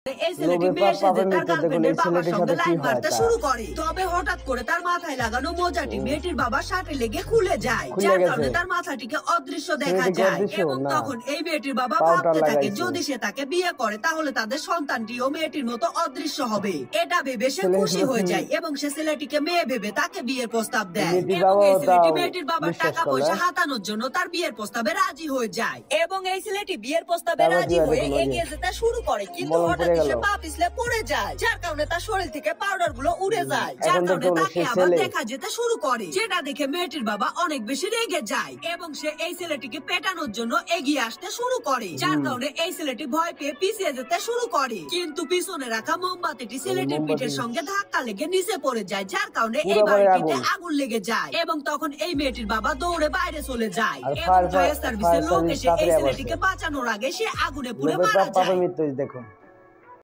এই ছেলেটি মেয়ের সাথে তার গার্লফ্রেন্ডের বাবার সঙ্গে লাইন মারতে শুরু করে। তবে হঠাৎ করে তার মাথায় লাগানো মোজাটি মেয়েটির বাবার শার্টে লেগে খুলে যায়, যার কারণে তার মাথাটিকে অদৃশ্য দেখা যায়। এবং তখন এই মেয়েটির বাবা ভাবতে থাকে যদি সে তাকে বিয়ে করে তাহলে তাদের সন্তানটিও মেয়েটির মতো অদৃশ্য হবে। এটা ভেবে সে খুশি হয়ে যায় এবং সে ছেলেটিকে মেয়ে ভেবে তাকে বিয়ের প্রস্তাব দেয়। এবং এই ছেলেটি মেয়েটির বাবার টাকা পয়সা হাতানোর জন্য তার বিয়ের প্রস্তাবে রাজি হয়ে যায়। এবং এই ছেলেটি বিয়ের প্রস্তাবে রাজি হয়ে এগিয়ে যেতে শুরু করে, কিন্তু হঠাৎ সে পা পিছলে পড়ে যায়, যার কারণে তার শরীর থেকে পাউডার গুলো উড়ে যায়, যার কারণে তাকে আবার দেখা যেতে শুরু করে। যেটা দেখে মেয়েটির বাবা অনেক বেশি রেগে যায় এবং সে এই ছেলেটিকে পেটানোর জন্য এগিয়ে আসতে শুরু করে, যার কারণে এই ছেলেটি ভয় পেয়ে পিছিয়ে যেতে শুরু করে। কিন্তু পিছনে রাখা মোমবাতিটি ছেলেটির পিঠের সঙ্গে ধাক্কা লেগে নিচে পড়ে যায়, যার কারণে এই বাড়িটিতে আগুন লেগে যায়। এবং তখন এই মেয়েটির বাবা দৌড়ে বাইরে চলে যায় এবং ফায়ার সার্ভিসের লোক এসে এই ছেলেটিকে বাঁচানোর আগে সে আগুনে পুড়ে মারা যায়। দেখুন।